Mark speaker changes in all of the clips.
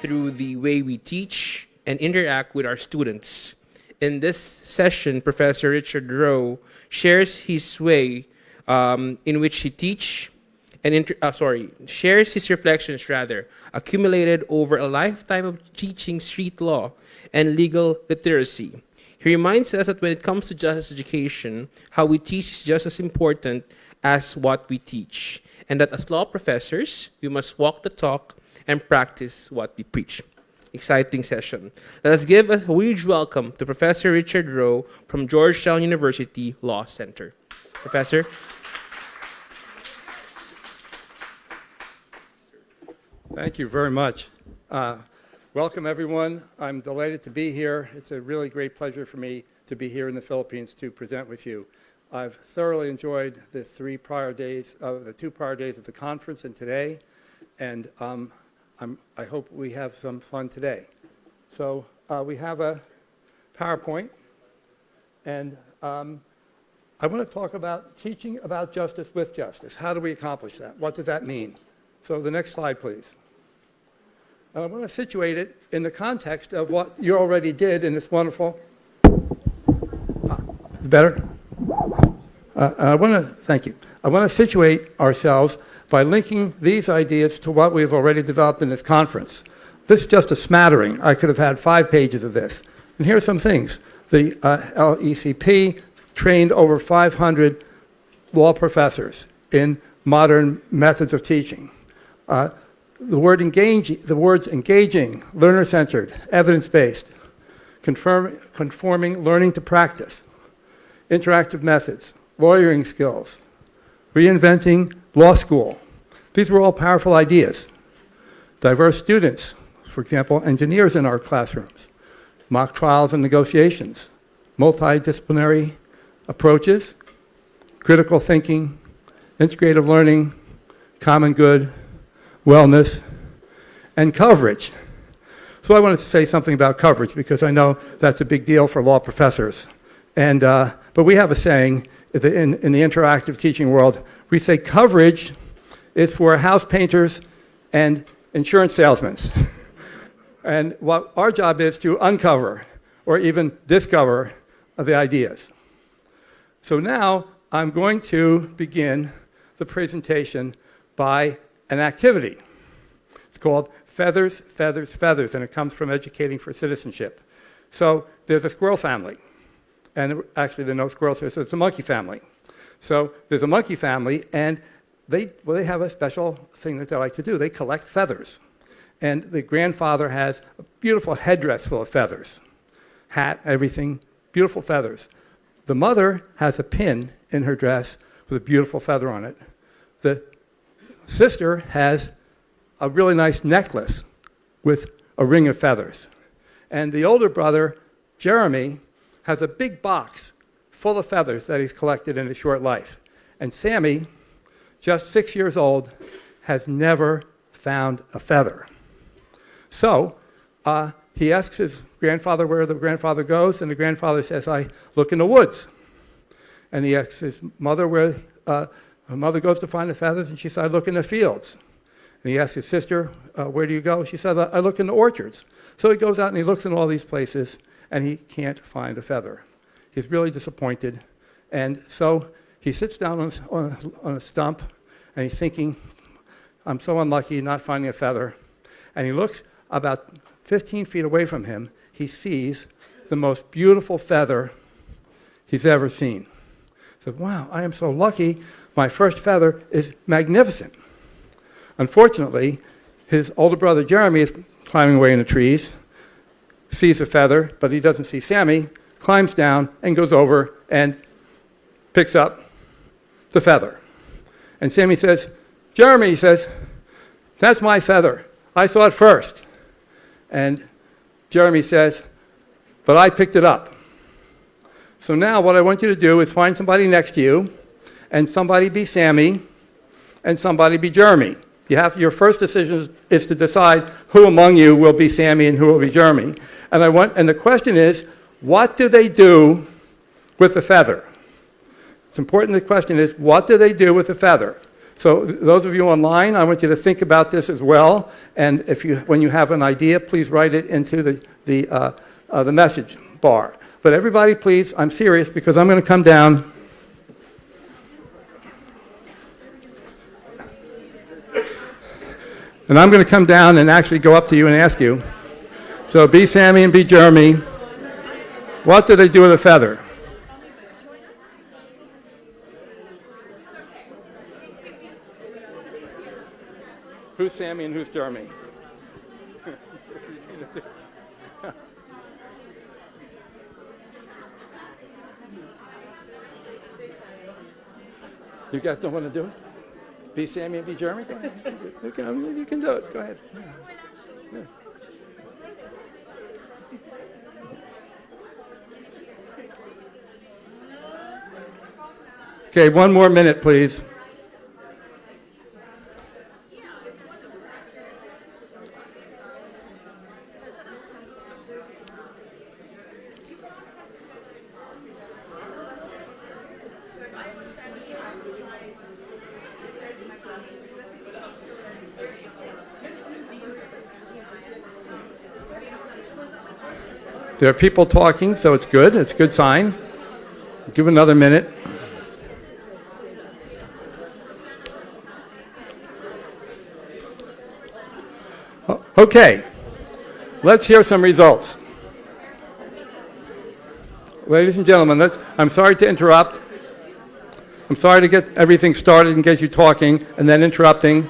Speaker 1: through the way we teach and interact with our students. In this session, Professor Richard Rowe shares his way in which he shares his reflections accumulated over a lifetime of teaching street law and legal literacy. He reminds us that when it comes to justice education, how we teach is just as important as what we teach, and that as law professors, we must walk the talk and practice what we preach. Exciting session. Let us give a huge welcome to Professor Richard Rowe from Georgetown University Law Center. Professor.
Speaker 2: Thank you very much. Welcome, everyone. I'm delighted to be here. It's a really great pleasure for me to be here in the Philippines to present with you. I've thoroughly enjoyed the two prior days of the conference and today, and I hope we have some fun today. So we have a PowerPoint, and I want to talk about teaching about justice with justice. How do we accomplish that? What does that mean? So the next slide, please. I want to situate it in the context of what you already did in this wonderful... better? Thank you. I want to situate ourselves by linking these ideas to what we've already developed in this conference. This is just a smattering. I could have had 5 pages of this. And here are some things. The LECP trained over 500 law professors in modern methods of teaching. The words engaging, learner-centered, evidence-based, conforming learning to practice, interactive methods, lawyering skills, reinventing law school. These were all powerful ideas. Diverse students, for example, engineers in our classrooms, mock trials and negotiations, multidisciplinary approaches, critical thinking, integrative learning, common good, wellness, and coverage. So I wanted to say something about coverage because I know that's a big deal for law professors. But we have a saying in the interactive teaching world. We say coverage is for house painters and insurance salesmen. And what our job is to uncover or even discover the ideas. So now I'm going to begin the presentation by an activity. It's called Feathers, Feathers, Feathers, and it comes from Educating for Citizenship. So there's a squirrel family, and actually there are no squirrels here, so it's a monkey family. So there's a monkey family, and they have a special thing that they like to do. They collect feathers. And the grandfather has a beautiful headdress full of feathers, hat, everything, beautiful feathers. The mother has a pin in her dress with a beautiful feather on it. The sister has a really nice necklace with a ring of feathers. And the older brother, Jeremy, has a big box full of feathers that he's collected in his short life. And Sammy, just 6 years old, has never found a feather. So he asks his grandfather where the grandfather goes, and the grandfather says, I look in the woods. And he asks his mother where her mother goes to find the feathers, and she said, I look in the fields. And he asks his sister, where do you go? She said, I look in the orchards. So he goes out and he looks in all these places, and he can't find a feather. He's really disappointed. And so he sits down on a stump, and he's thinking, I'm so unlucky not finding a feather. And he looks about 15 feet away from him. He sees the most beautiful feather he's ever seen. He said, wow, I am so lucky. My first feather is magnificent. Unfortunately, his older brother Jeremy is climbing away in the trees, sees a feather, but he doesn't see Sammy, climbs down and goes over and picks up the feather. And Sammy says, Jeremy, he says, that's my feather. I saw it first. And Jeremy says, but I picked it up. So now what I want you to do is find somebody next to you, and somebody be Sammy, and somebody be Jeremy. Your first decision is to decide who among you will be Sammy and who will be Jeremy. And the question is, what do they do with the feather? It's important the question is, what do they do with the feather? So those of you online, I want you to think about this as well. And when you have an idea, please write it into the message bar. But everybody, please, I'm serious because I'm going to come down. And I'm going to come down and actually go up to you and ask you. So B. Sammy and B. Jeremy, what do they do with a feather? Who's Sammy and who's Jeremy? You guys don't want to do it? Be Sammy and be Jeremy? Go ahead. You can do it. Go ahead. Yeah. Okay, 1 more minute, please. There are people talking, so it's good. It's a good sign. Give another minute. Okay, let's hear some results. Ladies and gentlemen, I'm sorry to interrupt. I'm sorry to get everything started and get you talking and then interrupting.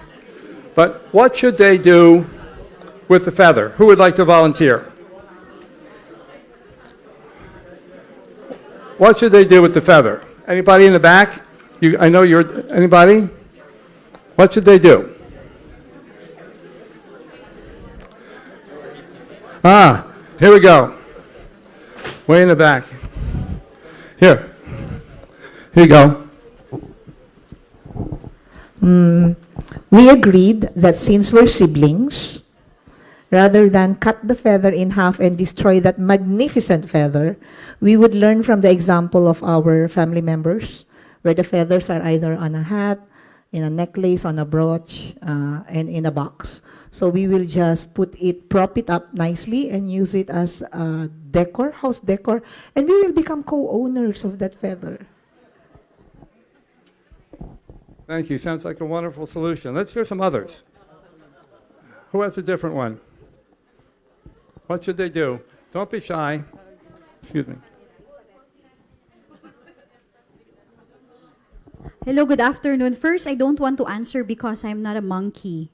Speaker 2: But what should they do with the feather? Who would like to volunteer? What should they do with the feather? Anybody in the back? I know you're, anybody? What should they do? Here we go. Way in the back. Here you go.
Speaker 3: We agreed that since we're siblings, rather than cut the feather in half and destroy that magnificent feather, we would learn from the example of our family members, where the feathers are either on a hat, in a necklace, on a brooch, and in a box. So we will just prop it up nicely and use it as decor, house decor, and we will become co-owners of that feather.
Speaker 2: Thank you. Sounds like a wonderful solution. Let's hear some others. Who has a different one? What should they do? Don't be shy. Excuse me.
Speaker 4: Hello, good afternoon. First, I don't want to answer because I'm not a monkey.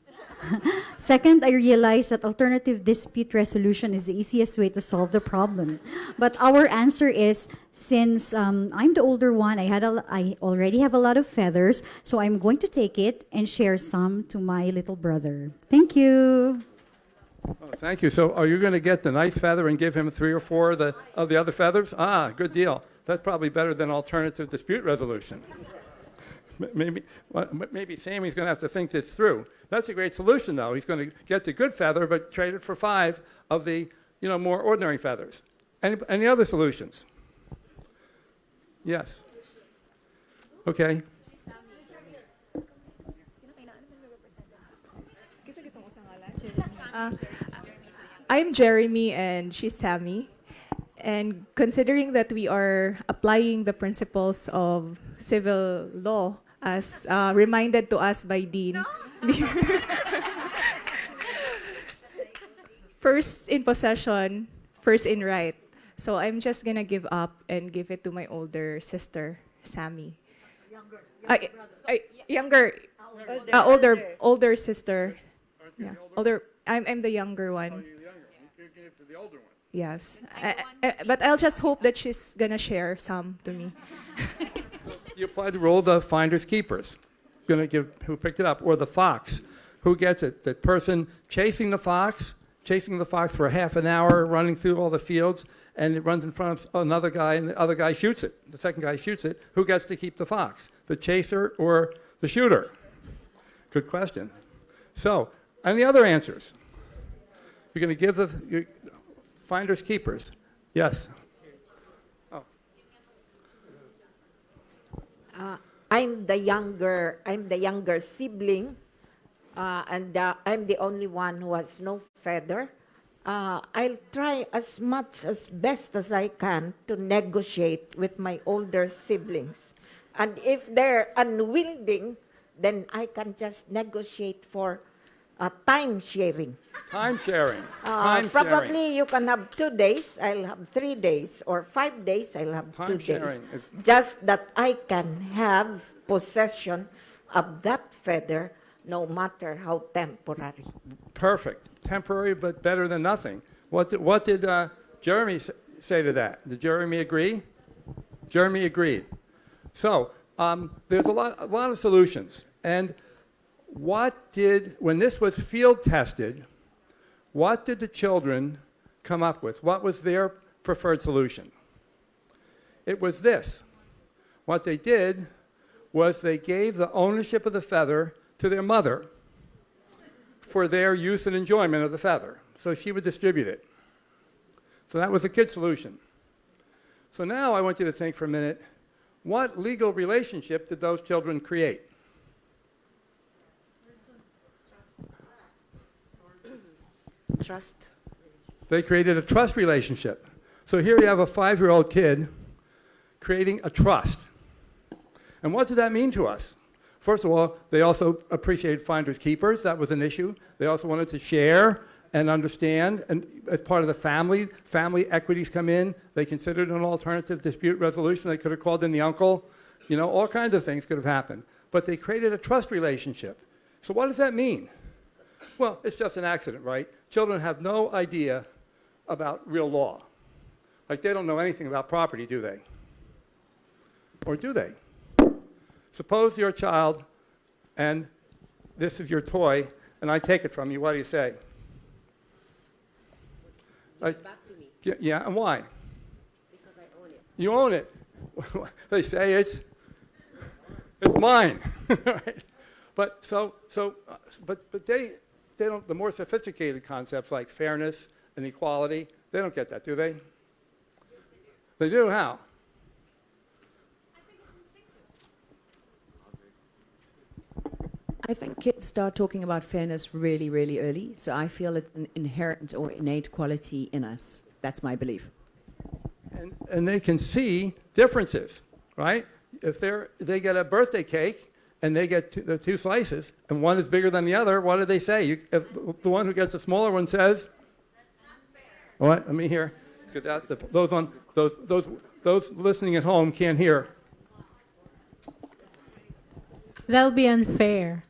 Speaker 4: Second, I realize that alternative dispute resolution is the easiest way to solve the problem. But our answer is, since I'm the older one, I already have a lot of feathers, so I'm going to take it and share some to my little brother. Thank you.
Speaker 2: Oh, thank you. So are you going to get the nice feather and give him 3 or 4 of the other feathers? Good deal. That's probably better than alternative dispute resolution. Maybe Sammy's going to have to think this through. That's a great solution, though. He's going to get the good feather, but trade it for 5 of the, more ordinary feathers. Any other solutions? Yes. Okay.
Speaker 5: I'm Jeremy and she's Sammy. And considering that we are applying the principles of civil law as reminded to us by Dean, first in possession, first in right. So I'm just gonna give up and give it to my older sister, Sammy. Older sister. Yeah, older. I'm the younger one.
Speaker 2: Oh, you're younger. You're giving it to the older one.
Speaker 5: Yes, but I'll just hope that she's gonna share some to me.
Speaker 2: So you apply the rule of the finders keepers. Going to give who picked it up, or the fox. Who gets it? The person chasing the fox for half an hour, running through all the fields, and it runs in front of another guy, and the other guy shoots it. The second guy shoots it. Who gets to keep the fox? The chaser or the shooter? Good question. So, any other answers? You're going to give the finders keepers. Yes. Oh.
Speaker 6: I'm the younger sibling, and I'm the only one who has no feather. I'll try as much as best as I can to negotiate with my older siblings. And if they're unwilling, then I can just negotiate for time sharing.
Speaker 2: Time sharing. Time sharing.
Speaker 6: Probably you can have 2 days, I'll have 3 days, or 5 days, I'll have
Speaker 2: Time
Speaker 6: 2 days.
Speaker 2: sharing is-
Speaker 6: Just that I can have possession of that feather, no matter how temporary.
Speaker 2: Perfect. Temporary, but better than nothing. What did Jeremy say to that? Did Jeremy agree? Jeremy agreed. So there's a lot of solutions. And when this was field tested, what did the children come up with? What was their preferred solution? It was this. What they did was they gave the ownership of the feather to their mother for their use and enjoyment of the feather. So she would distribute it. So that was a kid solution. So now I want you to think for a minute, what legal relationship did those children create?
Speaker 6: Trust.
Speaker 2: They created a trust relationship. So here you have a 5-year-old kid creating a trust. And what did that mean to us? First of all, they also appreciated finders keepers. That was an issue. They also wanted to share and understand. And as part of the family equities come in. They considered an alternative dispute resolution. They could have called in the uncle. You know, all kinds of things could have happened. But they created a trust relationship. So what does that mean? Well, it's just an accident, right? Children have no idea about real law. Like, they don't know anything about property, do they? Or do they? Suppose you're a child, and this is your toy, and I take it from you. What do you say?
Speaker 6: Back to me,
Speaker 2: Yeah, and why?
Speaker 6: because I own it.
Speaker 2: You own it. They say it's mine. Right? But they don't. The more sophisticated concepts like fairness and equality, they don't get that, do they? They do. How?
Speaker 7: I think kids start talking about fairness really, really early. So I feel it's an inherent or innate quality in us. That's my belief.
Speaker 2: And they can see differences, right? If they get a birthday cake and they get the 2 slices and one is bigger than the other, what do they say? If the one who gets the smaller one says, "That's not fair." What? Let me hear. Because those listening at home can't hear.
Speaker 8: That'll be unfair.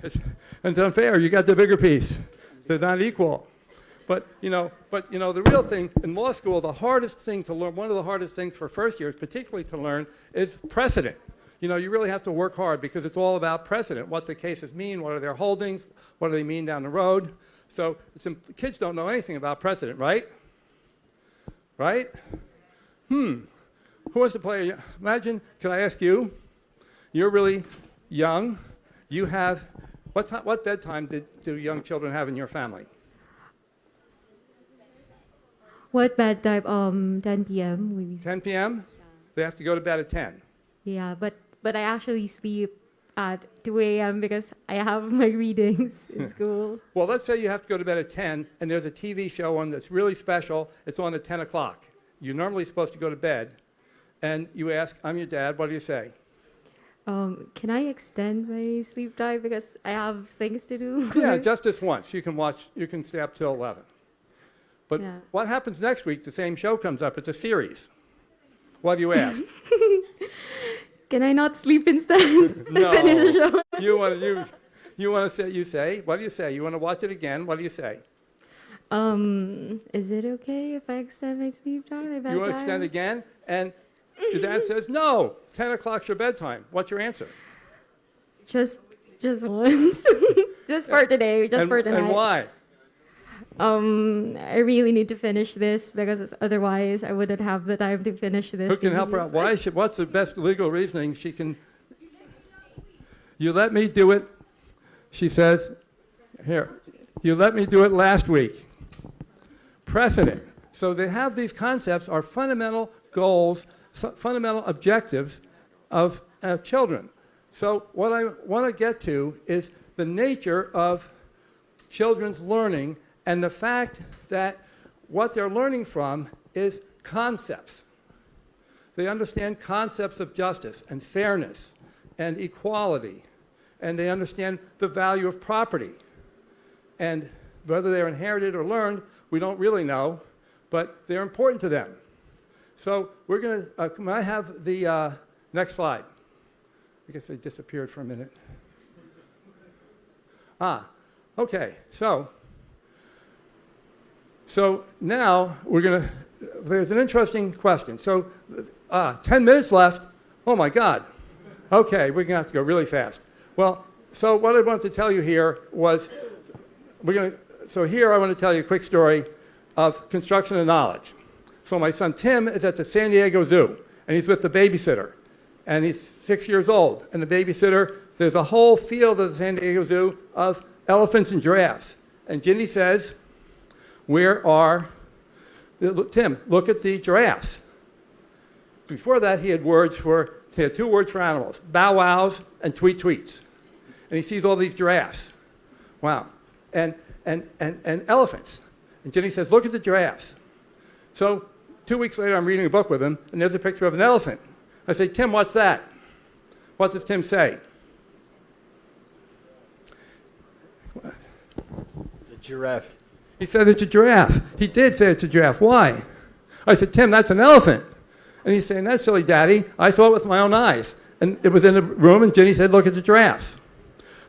Speaker 2: It's unfair. You got the bigger piece. They're not equal. But the real thing in law school, the hardest thing to learn, one of the hardest things for first years, particularly to learn, is precedent. You really have to work hard because it's all about precedent. What the cases mean, what are their holdings, what do they mean down the road. So kids don't know anything about precedent, right? Right? Who wants to play? Imagine, can I ask you? You're really young. You have, what bedtime do young children have in your family?
Speaker 8: What bedtime? 10 p.m. maybe.
Speaker 2: 10 p.m.? They have to go to bed at 10.
Speaker 8: Yeah, but I actually sleep at 2 a.m. because I have my readings in school.
Speaker 2: Well, let's say you have to go to bed at 10, and there's a TV show on that's really special. It's on at 10 o'clock. You're normally supposed to go to bed, and you ask, "I'm your dad, what do you say?"
Speaker 8: Can I extend my sleep time because I have things to do?
Speaker 2: Yeah, just this once. You can stay up till 11. But
Speaker 8: Yeah.
Speaker 2: what happens next week? The same show comes up. It's a series. What do you ask?
Speaker 8: Can I not sleep instead?
Speaker 2: No.
Speaker 8: Finish the show.
Speaker 2: You say, what do you say? You want to watch it again? What do you say?
Speaker 8: Is it okay if I extend my sleep time? My
Speaker 2: You want to
Speaker 8: bedtime?
Speaker 2: extend again? And your dad says, no, 10 o'clock's your bedtime. What's your answer?
Speaker 8: Just once. Just for today. Just for tonight.
Speaker 2: And why?
Speaker 8: I really need to finish this because otherwise I wouldn't have the time to finish this.
Speaker 2: Who can help her out? What's the best legal reasoning she can? You let me do it, she says. Here, you let me do it last week. Precedent. So they have these concepts are fundamental goals, fundamental objectives of children. So what I want to get to is the nature of children's learning and the fact that what they're learning from is concepts. They understand concepts of justice and fairness and equality, and they understand the value of property. And whether they're inherited or learned, we don't really know, but they're important to them. So we're going to, can I have the next slide? I guess they disappeared for a minute. Okay, so now we're going to, there's an interesting question. So 10 minutes left. Oh my God. Okay, we're going to have to go really fast. Well, so what I wanted to tell you here was, so here I want to tell you a quick story of construction of knowledge. So my son Tim is at the San Diego Zoo, and he's with the babysitter. And he's 6 years old. And the babysitter, there's a whole field at the San Diego Zoo of elephants and giraffes. And Ginny says, where are, Tim, look at the giraffes. Before that, he had two words for animals, bow wows and tweet tweets. And he sees all these giraffes. Wow. And elephants. And Ginny says, look at the giraffes. So 2 weeks later, I'm reading a book with him, and there's a picture of an elephant. I say, Tim, what's that? What does Tim say?
Speaker 9: It's a giraffe.
Speaker 2: He said it's a giraffe. He did say it's a giraffe. Why? I said, Tim, that's an elephant. And he's saying, that's silly, Daddy. I saw it with my own eyes. And it was in the room, and Ginny said, look at the giraffes.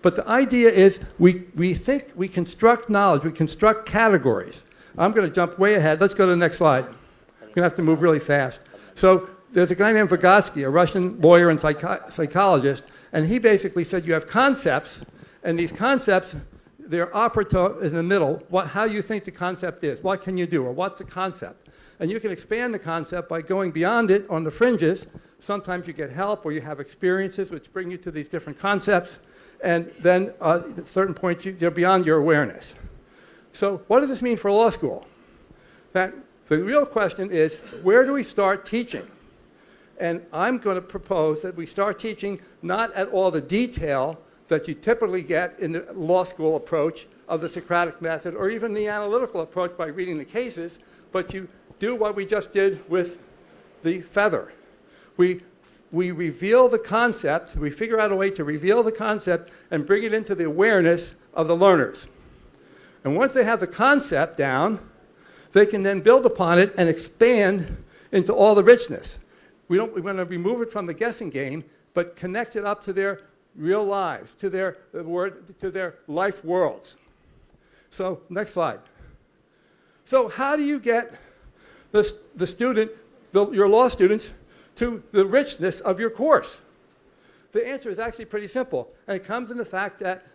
Speaker 2: But the idea is we think, we construct knowledge, we construct categories. I'm going to jump way ahead. Let's go to the next slide. I'm going to have to move really fast. So there's a guy named Vygotsky, a Russian lawyer and psychologist, and he basically said you have concepts, and these concepts, they're operative in the middle, how you think the concept is, what can you do, or what's the concept. And you can expand the concept by going beyond it on the fringes. Sometimes you get help or you have experiences which bring you to these different concepts, and then at certain points they're beyond your awareness. So what does this mean for law school? That the real question is, where do we start teaching? And I'm going to propose that we start teaching not at all the detail that you typically get in the law school approach of the Socratic method or even the analytical approach by reading the cases, but you do what we just did with the feather. We reveal the concept, we figure out a way to reveal the concept and bring it into the awareness of the learners. And once they have the concept down, they can then build upon it and expand into all the richness. We want to remove it from the guessing game, but connect it up to their real lives, to their life worlds. So, next slide. So, how do you get the student, your law students, to the richness of your course? The answer is actually pretty simple, and it comes in the fact that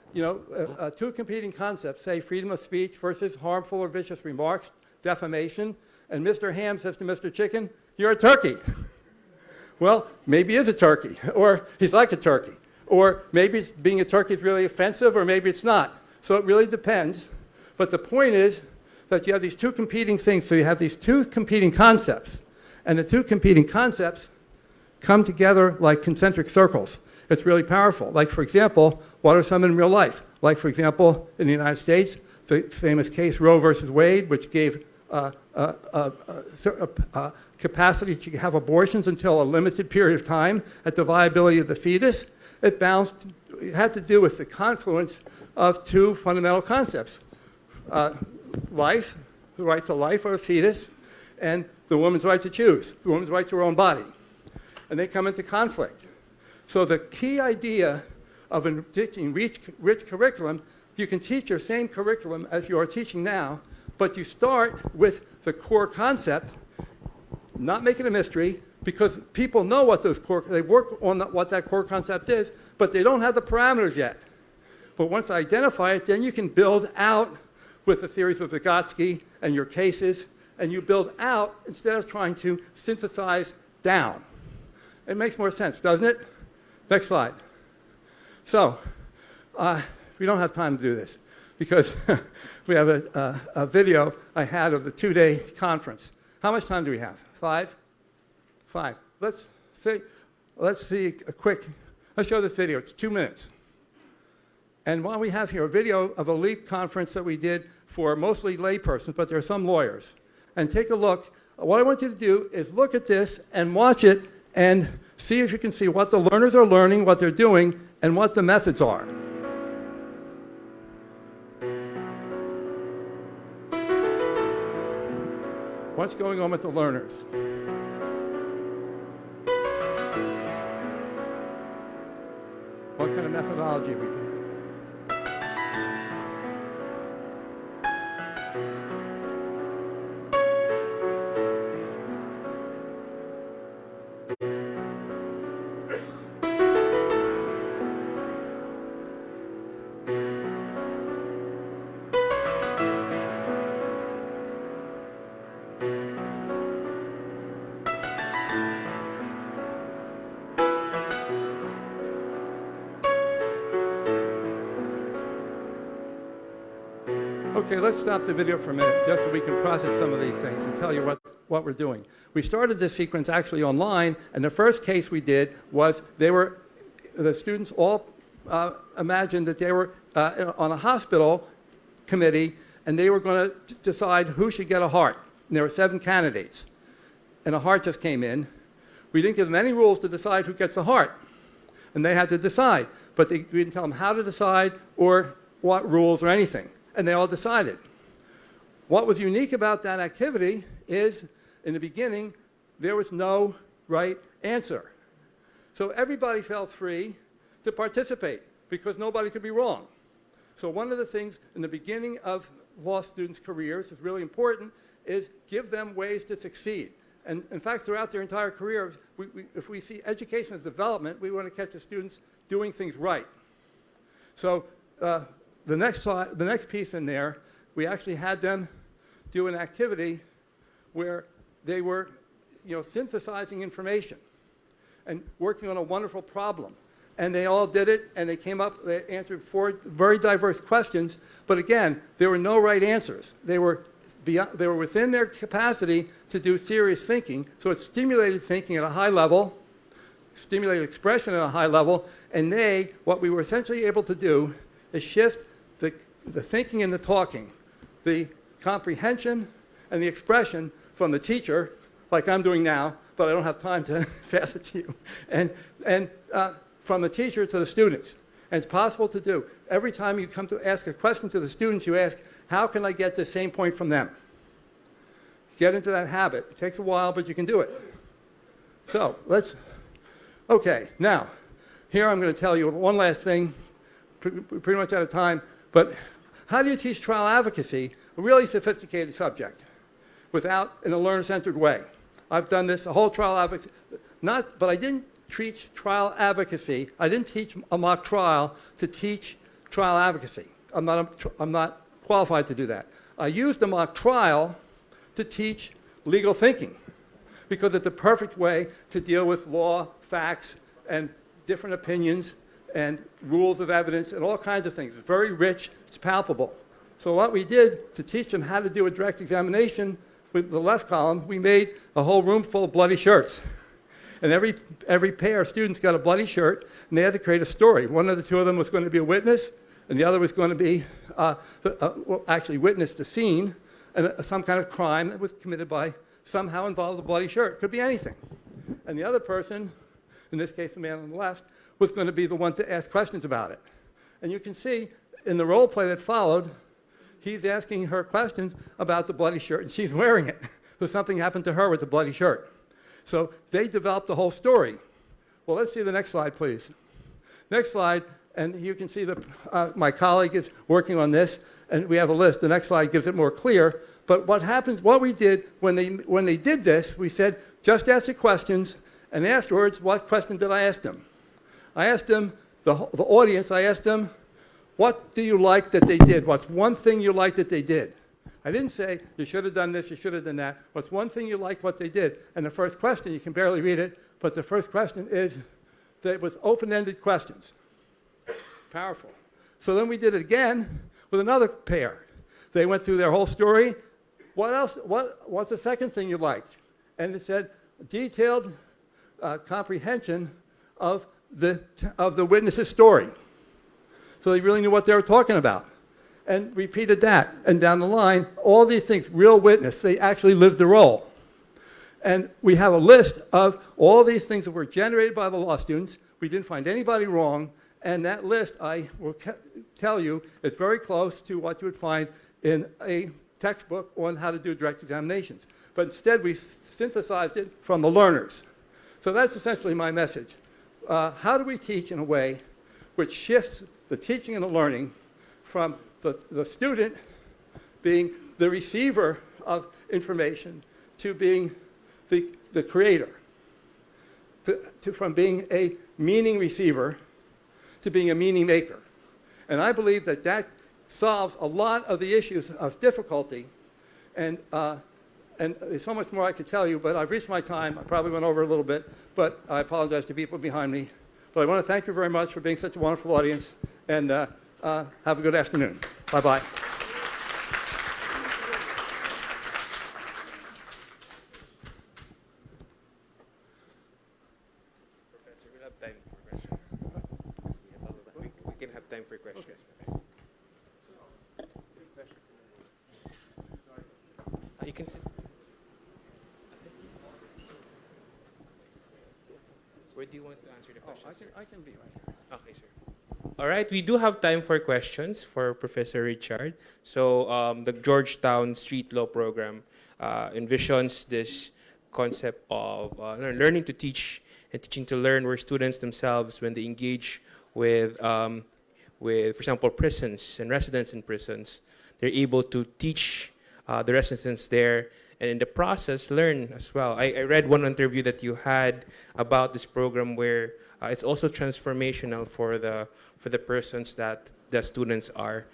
Speaker 2: two competing concepts, say freedom of speech versus harmful or vicious remarks, defamation, and Mr. Ham says to Mr. Chicken, "You're a turkey." Well, maybe he is a turkey, or he's like a turkey, or maybe being a turkey is really offensive, or maybe it's not. So it really depends. But the point is that you have these two competing things, so you have these two competing concepts, and the two competing concepts come together like concentric circles. It's really powerful. Like, for example, what are some in real life? Like, for example, in the United States, the famous case Roe versus Wade, which gave capacity to have abortions until a limited period of time at the viability of the fetus. It had to do with the confluence of two fundamental concepts. Life, the right to life of a fetus, and the woman's right to choose, the woman's right to her own body. And they come into conflict. So the key idea of teaching rich curriculum, you can teach your same curriculum as you are teaching now, but you start with the core concept, not make it a mystery, because people know what they work on what that core concept is, but they don't have the parameters yet. But once I identify it, then you can build out with the theories of Vygotsky and your cases, and you build out instead of trying to synthesize down. It makes more sense, doesn't it? Next slide. So, we don't have time to do this because we have a video I had of the 2-day conference. How much time do we have? 5? 5. Let's say, let's see let's show this video. It's 2 minutes. And while we have here a video of a LEAP conference that we did for mostly laypersons, but there are some lawyers. And take a look. What I want you to do is look at this and watch it and see if you can see what the learners are learning, what they're doing, and what the methods are. What's going on with the learners? What kind of methodology are we doing? Okay, let's stop the video for a minute just so we can process some of these things and tell you what we're doing. We started this sequence actually online, and the first case we did was the students all imagined that they were on a hospital committee, and they were going to decide who should get a heart. And there were 7 candidates, and a heart just came in. We didn't give them any rules to decide who gets the heart, and they had to decide. But we didn't tell them how to decide or what rules or anything. And they all decided. What was unique about that activity is, in the beginning, there was no right answer. So everybody felt free to participate because nobody could be wrong. So one of the things in the beginning of law students' careers is really important is give them ways to succeed. And in fact, throughout their entire career, if we see education as development, we want to catch the students doing things right. So the next piece in there, we actually had them do an activity where they were, synthesizing information and working on a wonderful problem. And they all did it, and they answered 4 very diverse questions. But again, there were no right answers. They were within their capacity to do serious thinking. So it stimulated thinking at a high level, stimulated expression at a high level, and what we were essentially able to do is shift the thinking and the talking, the comprehension and the expression from the teacher, like I'm doing now, but I don't have time to pass it to you, and from the teacher to the students. And it's possible to do. Every time you come to ask a question to the students, you ask, how can I get the same point from them? Get into that habit. It takes a while, but you can do it. So okay, now, here I'm going to tell you one last thing, pretty much out of time, but how do you teach trial advocacy, a really sophisticated subject, in a learner-centered way? I've done this, a whole trial advocacy, but I didn't teach trial advocacy. I didn't teach a mock trial to teach trial advocacy. I'm not qualified to do that. I used a mock trial to teach legal thinking because it's the perfect way to deal with law, facts, and different opinions and rules of evidence and all kinds of things. It's very rich, it's palpable. So what we did to teach them how to do a direct examination with the left column, we made a whole room full of bloody shirts. And every pair of students got a bloody shirt, and they had to create a story. One of the 2 of them was going to be a witness, and the other was going to be actually witness the scene and some kind of crime that was committed by somehow involved a bloody shirt. Could be anything. And the other person, in this case the man on the left, was going to be the one to ask questions about it. And you can see in the role play that followed, he's asking her questions about the bloody shirt, and she's wearing it. So something happened to her with the bloody shirt. So they developed the whole story. Well, let's see the next slide, please. Next slide, and you can see my colleague is working on this, and we have a list. The next slide gives it more clear. But what we did when they did this, we said, just ask the questions, and afterwards, what question did I ask them? I asked them, the audience, I asked them, what do you like that they did? What's one thing you like that they did? I didn't say, you should have done this, you should have done that. What's one thing you like what they did? And the first question, you can barely read it, but the first question is that it was open-ended questions. Powerful. So then we did it again with another pair. They went through their whole story. What else? What's the second thing you liked? And it said, detailed comprehension of the witness's story. So they really knew what they were talking about. And repeated that. And down the line, all these things, real witness, they actually lived the role. And we have a list of all these things that were generated by the law students. We didn't find anybody wrong. And that list, I will tell you, is very close to what you would find in a textbook on how to do direct examinations. But instead, we synthesized it from the learners. So that's essentially my message. How do we teach in a way which shifts the teaching and the learning from the student being the receiver of information to being the creator, from being a meaning receiver to being a meaning maker. And I believe that that solves a lot of the issues of difficulty. And there's so much more I could tell you, but I've reached my time. I probably went over a little bit, but I apologize to people behind me. But I want to thank you very much for being such a wonderful audience, and have a good afternoon. Bye-bye.
Speaker 1: Professor, we'll have time for questions. We can have time for questions. You can sit. Where do you want to answer the questions?
Speaker 2: I can be right here.
Speaker 1: Okay, sir. All right, we do have time for questions for Professor Richard. So the Georgetown Street Law Program envisions this concept of learning to teach and teaching to learn, where students themselves, when they engage with, for example, prisons and residents in prisons, they're able to teach the residents there, and in the process learn as well. I read one interview that you had about this program where it's also transformational for the persons that the students are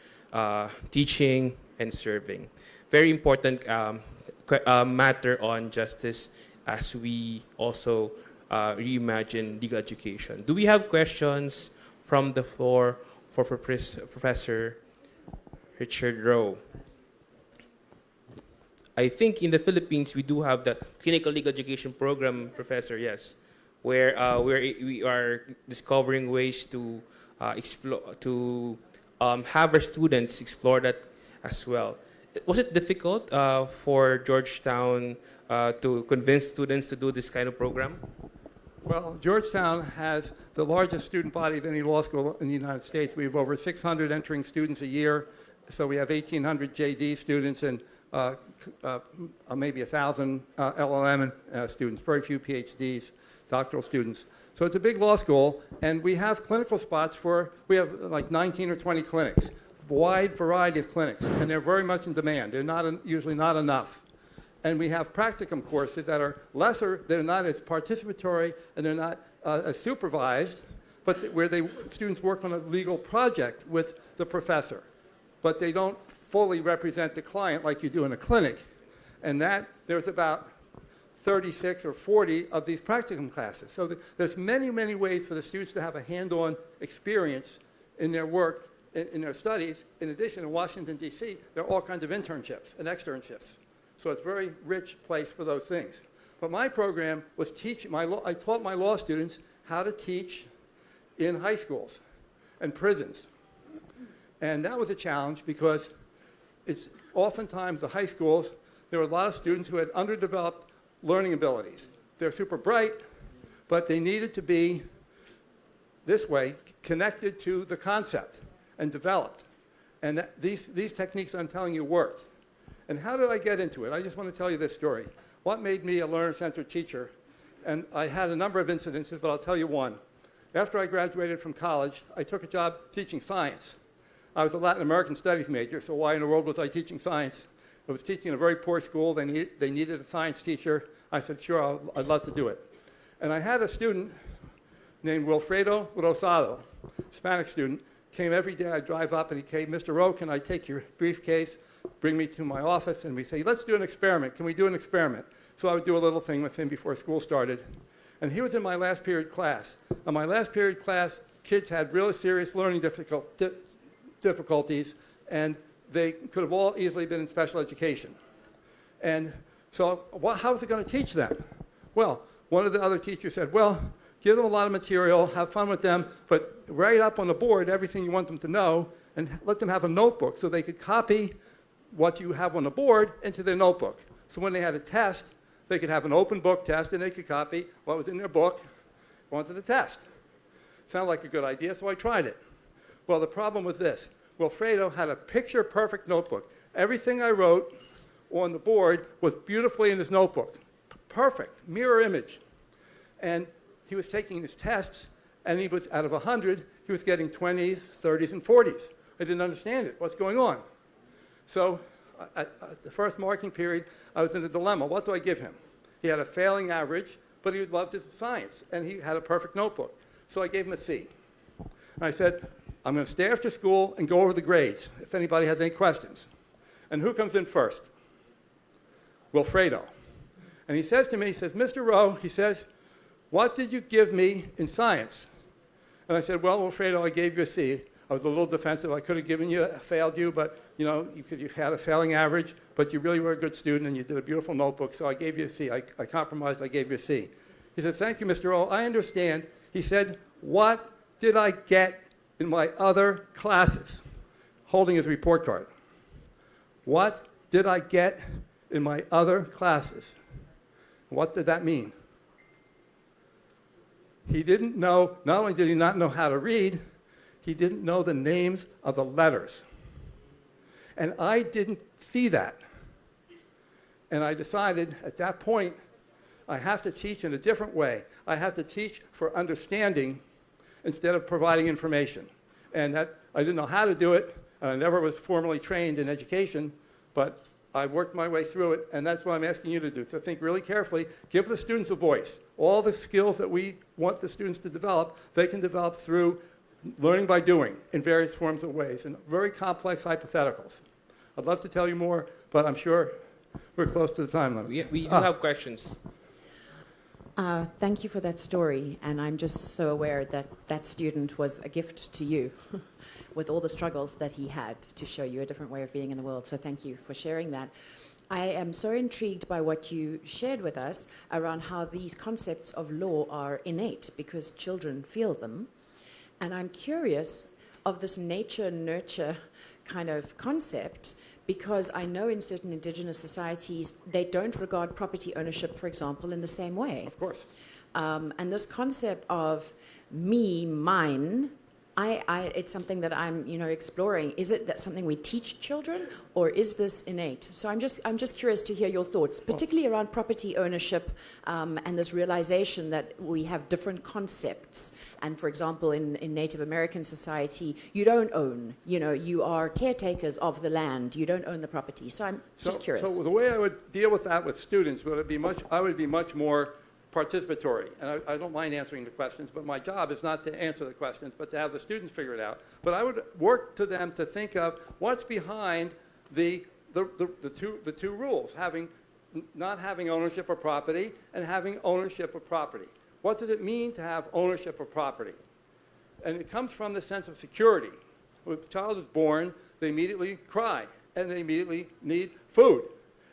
Speaker 1: teaching and serving. Very important matter on justice as we also reimagine legal education. Do we have questions from the floor for Professor Richard Rowe? I think in the Philippines we do have the clinical legal education program, Professor, yes, where we are discovering ways to explore, to have our students explore that as well. Was it difficult for Georgetown to convince students to do this kind of program?
Speaker 2: Well, Georgetown has the largest student body of any law school in the United States. We have over 600 entering students a year. So we have 1,800 JD students and maybe 1,000 LLM students, very few PhDs, doctoral students. So it's a big law school, and we have clinical spots we have like 19 or 20 clinics, wide variety of clinics, and they're very much in demand. They're usually not enough. And we have practicum courses that are lesser, they're not as participatory, and they're not as supervised, but where students work on a legal project with the professor. But they don't fully represent the client like you do in a clinic. And there's about 36 or 40 of these practicum classes. So there's many, many ways for the students to have a hand-on experience in their work, in their studies. In addition, in Washington, D.C., there are all kinds of internships and externships. So it's a very rich place for those things. But my program was I taught my law students how to teach in high schools and prisons. And that was a challenge because it's oftentimes the high schools, there were a lot of students who had underdeveloped learning abilities. They're super bright, but they needed to be, this way, connected to the concept and developed. And these techniques I'm telling you worked. And how did I get into it? I just want to tell you this story. What made me a learner-centered teacher? And I had a number of incidences, but I'll tell you one. After I graduated from college, I took a job teaching science. I was a Latin American studies major, so why in the world was I teaching science? I was teaching in a very poor school. They needed a science teacher. I said, sure, I'd love to do it. And I had a student named Wilfredo Rosado, Hispanic student, came every day. I'd drive up and he came, Mr. Rowe, can I take your briefcase, bring me to my office, and we say, let's do an experiment. Can we do an experiment? So I would do a little thing with him before school started. And he was in my last period class. In my last period class, kids had really serious learning difficulties, and they could have all easily been in special education. And so how was it going to teach them? Well, one of the other teachers said, well, give them a lot of material, have fun with them, but write up on the board everything you want them to know, and let them have a notebook so they could copy what you have on the board into their notebook. So when they had a test, they could have an open book test, and they could copy what was in their book onto the test. Sounded like a good idea, so I tried it. Well, the problem was this. Wilfredo had a picture-perfect notebook. Everything I wrote on the board was beautifully in his notebook. Perfect, mirror image. And he was taking his tests, and he was, out of 100, he was getting 20s, 30s, and 40s. I didn't understand it. What's going on? So at the first marking period, I was in a dilemma. What do I give him? He had a failing average, but he loved his science, and he had a perfect notebook. So I gave him a C. And I said, I'm going to stay after school and go over the grades if anybody has any questions. And who comes in first? Wilfredo. And he says to me, he says, Mr. Rowe, he says, what did you give me in science? And I said, well, Wilfredo, I gave you a C. I was a little defensive. I could have failed you, but because you had a failing average, but you really were a good student and you did a beautiful notebook, so I gave you a C. I compromised, I gave you a C. He said, thank you, Mr. O. I understand. He said, what did I get in my other classes? Holding his report card. What did I get in my other classes? What did that mean? He didn't know, not only did he not know how to read, he didn't know the names of the letters. And I didn't see that. And I decided at that point, I have to teach in a different way. I have to teach for understanding instead of providing information. And that, I didn't know how to do it. I never was formally trained in education, but I worked my way through it, and that's what I'm asking you to do. So think really carefully. Give the students a voice. All the skills that we want the students to develop, they can develop through learning by doing in various forms of ways, and very complex hypotheticals. I'd love to tell you more, but I'm sure we're close to the time limit.
Speaker 1: We do have questions.
Speaker 7: Thank you for that story, and I'm just so aware that that student was a gift to you with all the struggles that he had to show you a different way of being in the world. So thank you for sharing that. I am so intrigued by what you shared with us around how these concepts of law are innate because children feel them. And I'm curious of this nature-nurture kind of concept because I know in certain indigenous societies, they don't regard property ownership, for example, in the same way.
Speaker 2: Of course.
Speaker 7: And this concept of me, mine, it's something that I'm, exploring. Is it that something we teach children, or is this innate? So I'm just curious to hear your thoughts, particularly around property ownership and this realization that we have different concepts. And for example, in Native American society, you don't own. You are caretakers of the land. You don't own the property. So I'm just curious.
Speaker 2: So the way I would deal with that with students I would be much more participatory. And I don't mind answering the questions, but my job is not to answer the questions, but to have the students figure it out. But I would work to them to think of what's behind the two rules, not having ownership of property and having ownership of property. What does it mean to have ownership of property? And it comes from the sense of security. When a child is born, they immediately cry, and they immediately need food.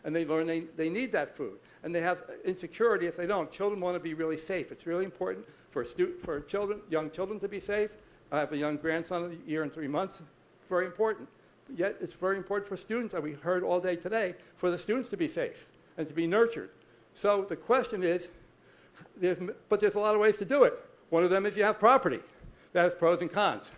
Speaker 2: And they learn they need that food. And they have insecurity if they don't. Children want to be really safe. It's really important for young children to be safe. I have a young grandson of a year and 3 months. Very important. But yet it's very important for students, as we heard all day today, for the students to be safe and to be nurtured. So the question is, there's a lot of ways to do it. One of them is you have property. That has pros and cons.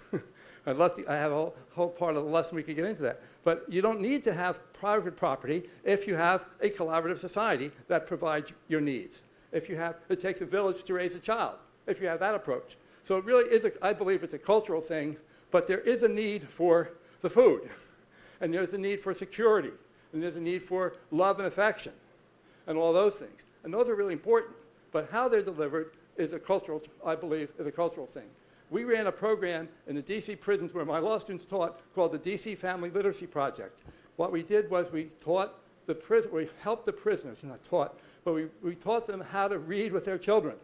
Speaker 2: I have a whole part of the lesson we could get into that. But you don't need to have private property if you have a collaborative society that provides your needs. It takes a village to raise a child, if you have that approach. So it really is, I believe it's a cultural thing, but there is a need for the food. And there's a need for security. And there's a need for love and affection. And all those things. And those are really important. But how they're delivered is I believe, is a cultural thing. We ran a program in the DC prisons where my law students taught called the DC Family Literacy Project. What we did was we helped the prisoners, not taught, but we taught them how to read with their children.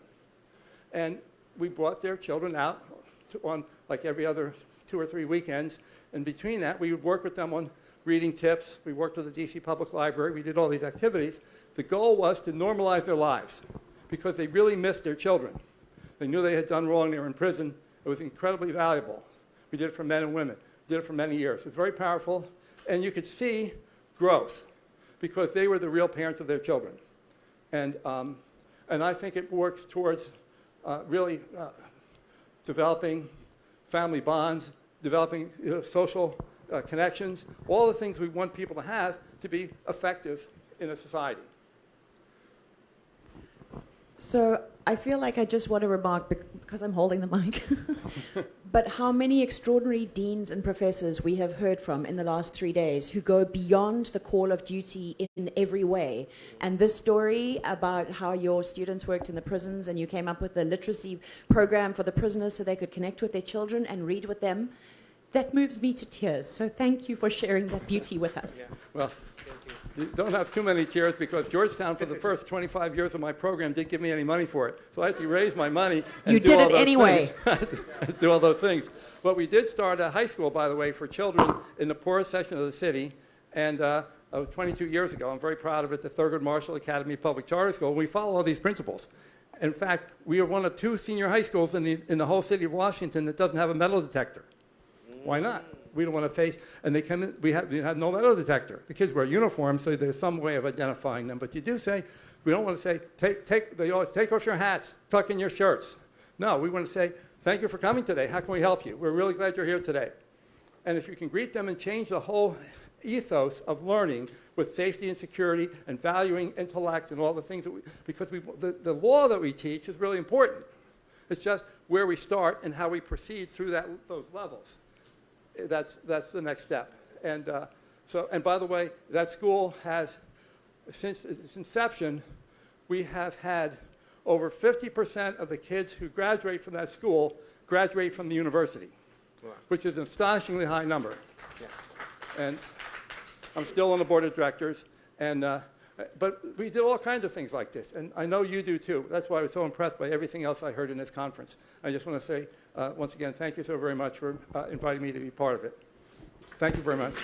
Speaker 2: And we brought their children out on like every other 2 or 3 weekends. And between that, we would work with them on reading tips. We worked with the DC Public Library. We did all these activities. The goal was to normalize their lives because they really missed their children. They knew they had done wrong. They were in prison. It was incredibly valuable. We did it for men and women. We did it for many years. It was very powerful. And you could see growth because they were the real parents of their children. And I think it works towards really developing family bonds, developing social connections, all the things we want people to have to be effective in a society.
Speaker 7: So I feel like I just want to remark, because I'm holding the mic, but how many extraordinary deans and professors we have heard from in the last 3 days who go beyond the call of duty in every way. And this story about how your students worked in the prisons and you came up with a literacy program for the prisoners so they could connect with their children and read with them, that moves me to tears. So thank you for sharing that beauty with us.
Speaker 2: Yeah. Well, you don't have too many tears because Georgetown, for the first 25 years of my program, didn't give me any money for it. So I had to raise my money and
Speaker 7: You
Speaker 2: do
Speaker 7: did
Speaker 2: all
Speaker 7: it
Speaker 2: those
Speaker 7: anyway.
Speaker 2: things. Do all those things. But we did start a high school, by the way, for children in the poorest section of the city. And 22 years ago, I'm very proud of it, the Thurgood Marshall Academy Public Charter School. And we follow all these principles. In fact, we are one of 2 senior high schools in the whole city of Washington that doesn't have a metal detector. Why not? We don't want to face, and they come in, we have no metal detector. The kids wear uniforms, so there's some way of identifying them. But you do say, we don't want to say, they always take off your hats, tuck in your shirts. No, we want to say, thank you for coming today. How can we help you? We're really glad you're here today. And if you can greet them and change the whole ethos of learning with safety and security and valuing intellect and all the things that because the law that we teach is really important. It's just where we start and how we proceed through those levels. That's the next step. And and by the way, that school has, since its inception, we have had over 50% of the kids who graduate from that school graduate from the university, wow, which is an astonishingly high number. Yeah. And I'm still on the board of directors, but we did all kinds of things like this, and I know you do too. That's why I was so impressed by everything else I heard in this conference. I just want to say, once again, thank you so very much for inviting me to be part of it. Thank you very much.